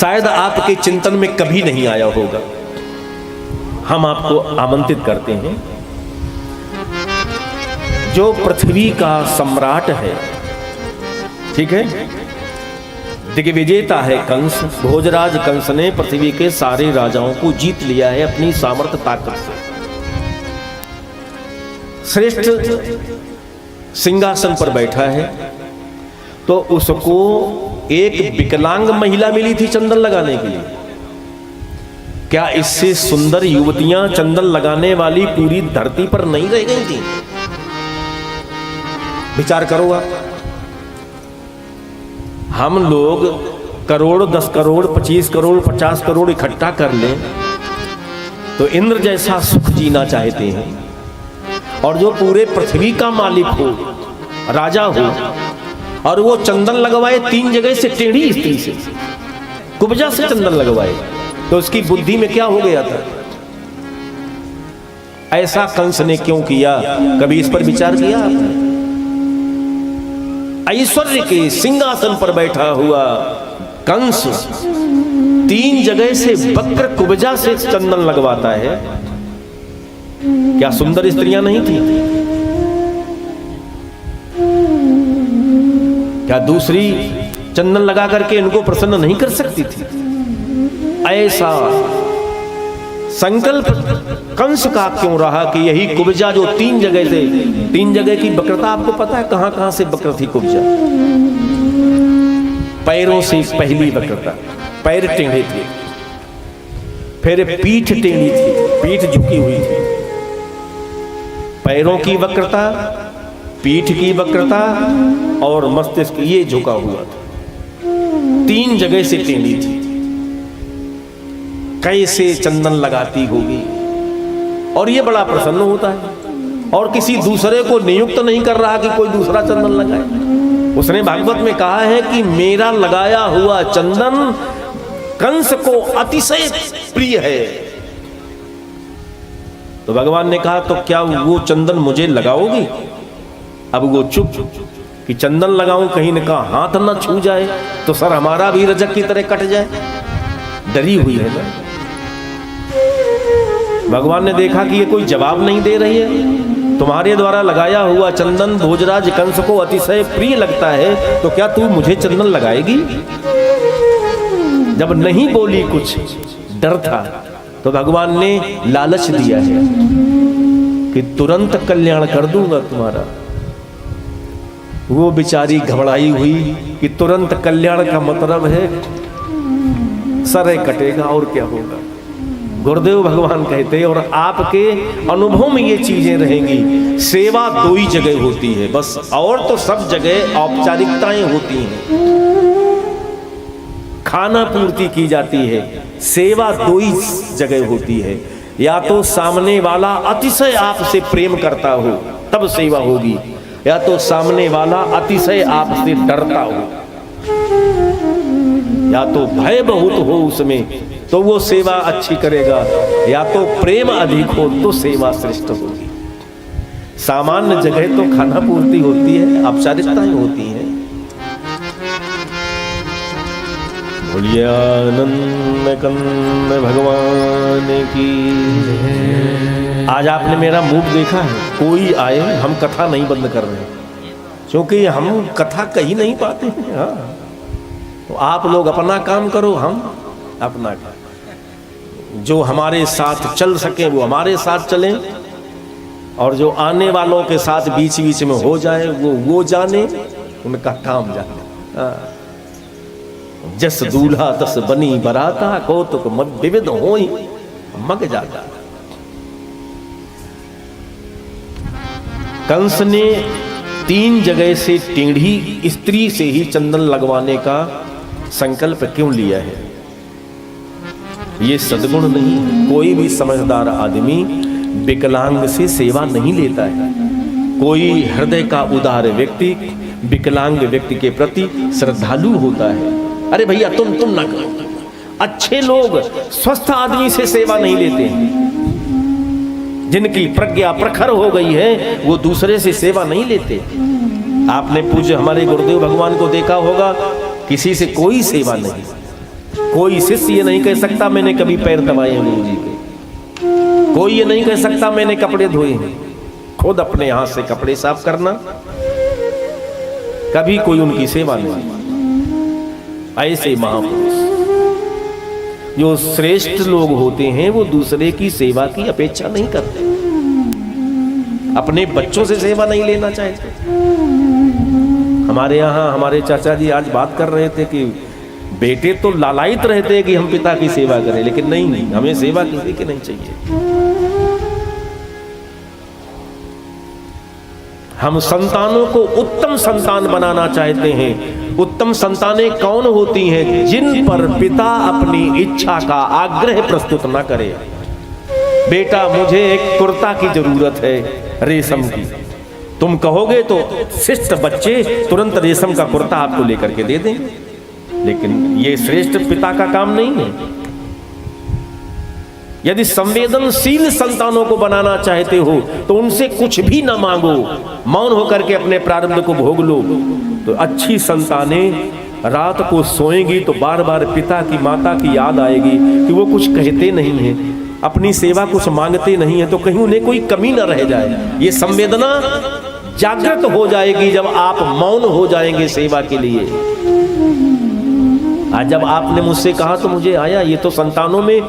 शायद आपके चिंतन में कभी नहीं आया होगा। हम आपको आमंत्रित करते हैं, जो पृथ्वी का सम्राट है, ठीक है, दिग्विजेता है कंस। भोजराज कंस ने पृथ्वी के सारे राजाओं को जीत लिया है अपनी सामर्थ्य ताकत से। श्रेष्ठ सिंहासन पर बैठा है, तो उसको एक विकलांग महिला मिली थी चंदन लगाने के लिए। क्या इससे सुंदर युवतियां चंदन लगाने वाली पूरी धरती पर नहीं रह गई थी? विचार करो आप। हम लोग करोड़, 10 करोड़, 25 करोड़, 50 करोड़ इकट्ठा कर लें तो इंद्र जैसा सुख जीना चाहते हैं, और जो पूरे पृथ्वी का मालिक हो, राजा हो, और वो चंदन लगवाए 3 जगह से टेढ़ी स्त्री से, कुब्जा से चंदन लगवाए, तो उसकी बुद्धि में क्या हो गया था? ऐसा कंस ने क्यों किया? कभी इस पर विचार किया आपने? ऐश्वर्य के सिंहासन पर बैठा हुआ कंस 3 जगह से वक्र कुब्जा से चंदन लगवाता है। क्या सुंदर स्त्रियां नहीं थी? क्या दूसरी चंदन लगा करके इनको प्रसन्न नहीं कर सकती थी? ऐसा संकल्प कंस का क्यों रहा कि यही कुब्जा जो 3 जगह से, 3 जगह की वक्रता आपको पता है कहां कहां से वक्र थी कुब्जा? पैरों से पहली वक्रता, पैर टेढ़े थे, फिर पीठ टेढ़ी थी, पीठ झुकी हुई थी, पैरों की वक्रता, पीठ की वक्रता और मस्तिष्क ये झुका हुआ था। 3 जगह से टेढ़ी थी। कैसे चंदन लगाती होगी? और ये बड़ा प्रसन्न होता है, और किसी दूसरे को नियुक्त नहीं कर रहा कि कोई दूसरा चंदन लगाए। उसने भागवत में कहा है कि मेरा लगाया हुआ चंदन कंस को अतिशय प्रिय है। तो भगवान ने कहा तो क्या वो चंदन मुझे लगाओगी? अब वो चुप कि चंदन लगाऊं कहीं न कहा हाथ न छू जाए तो सर हमारा भी रजक की तरह कट जाए। डरी हुई है ना। भगवान ने देखा कि ये कोई जवाब नहीं दे रही है, तुम्हारे द्वारा लगाया हुआ चंदन भोजराज कंस को अतिशय प्रिय लगता है, तो क्या तू मुझे चंदन लगाएगी? जब नहीं बोली, कुछ डर था, तो भगवान ने लालच दिया है कि तुरंत कल्याण कर दूंगा तुम्हारा। वो बेचारी घबराई हुई कि तुरंत कल्याण का मतलब है सर कटेगा और क्या होगा। गुरुदेव भगवान कहते और आपके अनुभव में ये चीजें रहेंगी, सेवा 2 ही जगह होती है बस, और तो सब जगह औपचारिकताएं होती हैं, खाना पूर्ति की जाती है। सेवा 2 ही जगह होती है, या तो सामने वाला अतिशय आपसे प्रेम करता हो तब सेवा होगी, या तो सामने वाला अतिशय आपसे डरता हो, या तो भय बहुत हो उसमें तो वो सेवा अच्छी करेगा, या तो प्रेम अधिक हो तो सेवा श्रेष्ठ होगी। सामान्य जगह तो खाना पूर्ति होती है, औपचारिकताएं होती हैं। बोलिए आनंद कंद भगवान की। आज आपने मेरा मूड देखा है, कोई आए हम कथा नहीं बंद कर रहे, क्योंकि हम कथा कही नहीं पाते हैं। हाँ, तो आप लोग अपना काम करो, हम अपना काम। जो हमारे साथ चल सके वो हमारे साथ चलें, और जो आने वालों के साथ बीच बीच में हो जाए वो जाने, उनका काम जाने। हाँ। जस दूल्हा तस बनी बराता, कौतुक विविध होई मग जाता। कंस ने 3 जगह से टेढ़ी स्त्री से ही चंदन लगवाने का संकल्प क्यों लिया है? ये सद्गुण नहीं है। कोई भी समझदार आदमी विकलांग से सेवा नहीं लेता है। कोई हृदय का उदार व्यक्ति विकलांग व्यक्ति के प्रति श्रद्धालु होता है। अरे भैया तुम ना करो। अच्छे लोग स्वस्थ आदमी से सेवा नहीं लेते हैं। जिनकी प्रज्ञा प्रखर हो गई है वो दूसरे से सेवा नहीं लेते। आपने पूज्य हमारे गुरुदेव भगवान को देखा होगा, किसी से कोई सेवा नहीं, कोई शिष्य ये नहीं कह सकता मैंने कभी पैर दबाए हैं गुरु जी के, कोई ये नहीं कह सकता मैंने कपड़े धोए हैं। खुद अपने हाथ से कपड़े साफ करना, कभी कोई उनकी सेवा नहीं। ऐसे महापुरुष जो श्रेष्ठ लोग होते हैं वो दूसरे की सेवा की अपेक्षा नहीं करते, अपने बच्चों से सेवा नहीं लेना चाहते। हमारे यहाँ हमारे चाचा जी आज बात कर रहे थे कि बेटे तो लालायित रहते हैं कि हम पिता की सेवा करें, लेकिन नहीं, हमें सेवा किसी की नहीं चाहिए। हम संतानों को उत्तम संतान बनाना चाहते हैं। उत्तम संतानें कौन होती हैं? जिन पर पिता अपनी इच्छा का आग्रह प्रस्तुत न करे। बेटा मुझे एक कुर्ता की जरूरत है रेशम की, तुम कहोगे तो शिष्ट बच्चे तुरंत रेशम का कुर्ता आपको लेकर के दे दें, लेकिन ये श्रेष्ठ पिता का काम नहीं है। यदि संवेदनशील संतानों को बनाना चाहते हो तो उनसे कुछ भी ना मांगो, मौन होकर के अपने प्रारब्ध को भोग लो। तो अच्छी संतानें रात को सोएंगी तो बार बार पिता की माता की याद आएगी कि वो कुछ कहते नहीं हैं, अपनी सेवा कुछ मांगते नहीं है, तो कहीं उन्हें कोई कमी ना रह जाए। ये संवेदना जागृत हो जाएगी जब आप मौन हो जाएंगे सेवा के लिए। आज जब आपने मुझसे कहा तो मुझे आया, ये तो संतानों में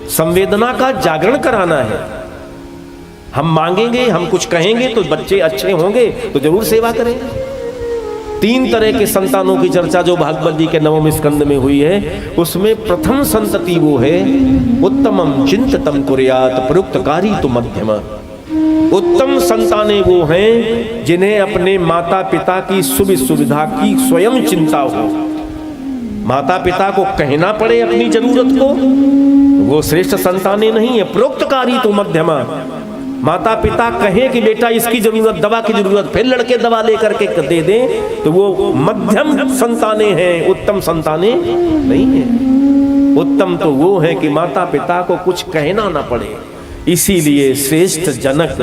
संवेदना का जागरण कराना है। हम मांगेंगे, हम कुछ कहेंगे तो बच्चे अच्छे होंगे तो जरूर सेवा करेंगे। 3 तरह के संतानों की चर्चा जो भागवत जी के 9वें स्कंद में हुई है, उसमें प्रथम संतति वो है उत्तमम चिंततम कुर्यात प्रयुक्तकारी तो मध्यम। उत्तम संतानें वो हैं जिन्हें अपने माता पिता की सुविधा की स्वयं चिंता हो। माता पिता को कहना पड़े अपनी जरूरत को, वो श्रेष्ठ संतानें नहीं है। प्रोक्तकारी तो मध्यमा, माता पिता कहें कि बेटा इसकी जरूरत, दवा की जरूरत, फिर लड़के दवा लेकर के दे दें तो वो मध्यम संतानें हैं, उत्तम संतानें नहीं है। उत्तम तो वो है कि माता पिता को कुछ कहना ना पड़े। इसीलिए श्रेष्ठ जनक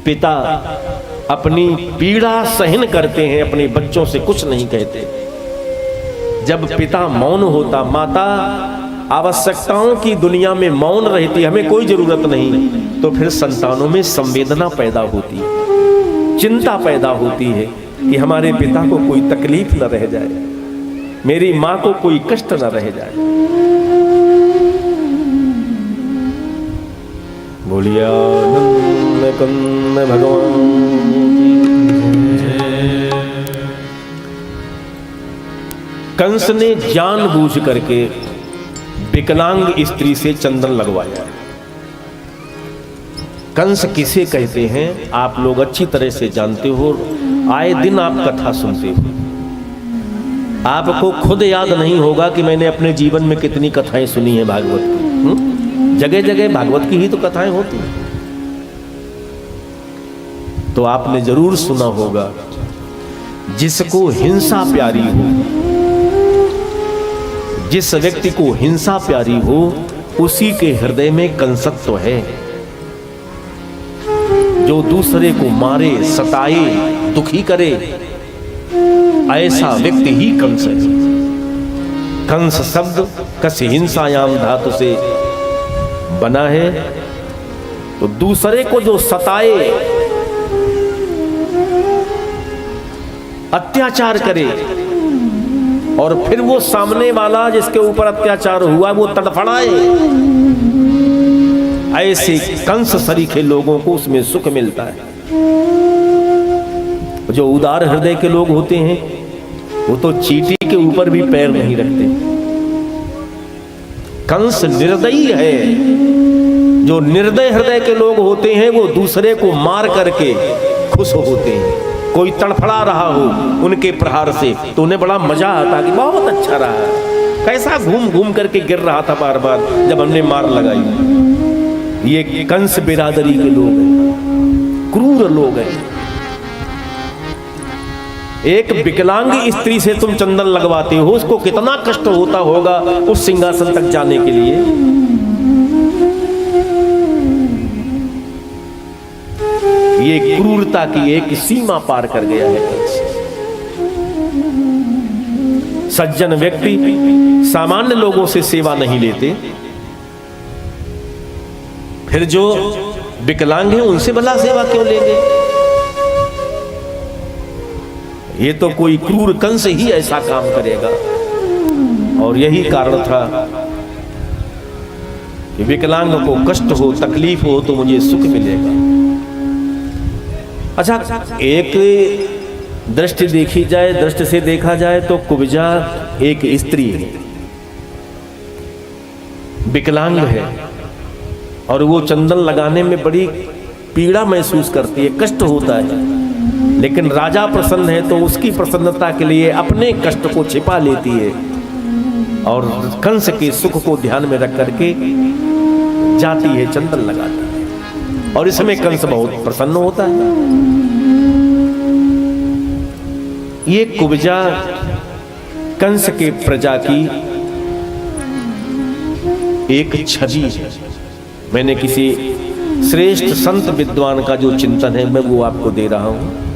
पिता अपनी पीड़ा सहन करते हैं, अपने बच्चों से कुछ नहीं कहते। जब पिता मौन होता, माता आवश्यकताओं की दुनिया में मौन रहती, हमें कोई जरूरत नहीं, तो फिर संतानों में संवेदना पैदा होती है, चिंता पैदा होती है कि हमारे पिता को कोई तकलीफ न रह जाए, मेरी माँ को कोई कष्ट न रह जाए। बोलिया नंद कंद भगवान। कंस ने जानबूझ करके विकलांग स्त्री से चंदन लगवाया। कंस किसे कहते हैं आप लोग अच्छी तरह से जानते हो, आए दिन आप कथा सुनते हो। आपको खुद याद नहीं होगा कि मैंने अपने जीवन में कितनी कथाएं सुनी हैं भागवत की। जगह जगह भागवत की ही तो कथाएं होती हैं। तो आपने जरूर सुना होगा, जिसको हिंसा प्यारी हो, जिस व्यक्ति को हिंसा प्यारी हो, उसी के हृदय में कंसत्व है। जो दूसरे को मारे, सताए, दुखी करे, ऐसा व्यक्ति ही कंस है। कंस शब्द कस हिंसायाम धातु से बना है। तो दूसरे को जो सताए, अत्याचार करे, और फिर वो सामने वाला जिसके ऊपर अत्याचार हुआ वो तड़फड़ाए, ऐसे कंस सरीखे लोगों को उसमें सुख मिलता है। जो उदार हृदय के लोग होते हैं वो तो चींटी के ऊपर भी पैर नहीं रखते। कंस निर्दयी है। जो निर्दय हृदय के लोग होते हैं वो दूसरे को मार करके खुश होते हैं। कोई तड़फड़ा रहा हो उनके प्रहार से तो उन्हें बड़ा मजा आता कि बहुत अच्छा रहा, कैसा घूम घूम करके गिर रहा था बार बार जब हमने मार लगाई। ये कंस बिरादरी के लोग हैं, क्रूर लोग हैं। एक विकलांग स्त्री से तुम चंदन लगवाते हो, उसको कितना कष्ट होता होगा उस सिंहासन तक जाने के लिए। ये क्रूरता की एक सीमा पार कर गया है कंस। सज्जन व्यक्ति सामान्य लोगों से सेवा नहीं लेते, फिर जो विकलांग हैं उनसे भला सेवा क्यों लेंगे? ये तो कोई क्रूर कंस ही ऐसा काम करेगा। और यही कारण था कि विकलांग को कष्ट हो, तकलीफ हो तो मुझे सुख मिलेगा। अच्छा, एक दृष्टि देखी जाए, दृष्टि से देखा जाए तो कुब्जा एक स्त्री है, विकलांग है, और वो चंदन लगाने में बड़ी पीड़ा महसूस करती है, कष्ट होता है। लेकिन राजा प्रसन्न है तो उसकी प्रसन्नता के लिए अपने कष्ट को छिपा लेती है और कंस के सुख को ध्यान में रख करके जाती है, चंदन लगाती है, और इसमें कंस बहुत प्रसन्न होता है। ये कुब्जा कंस के प्रजा की एक छवि है। मैंने किसी श्रेष्ठ संत विद्वान का जो चिंतन है मैं वो आपको दे रहा हूं।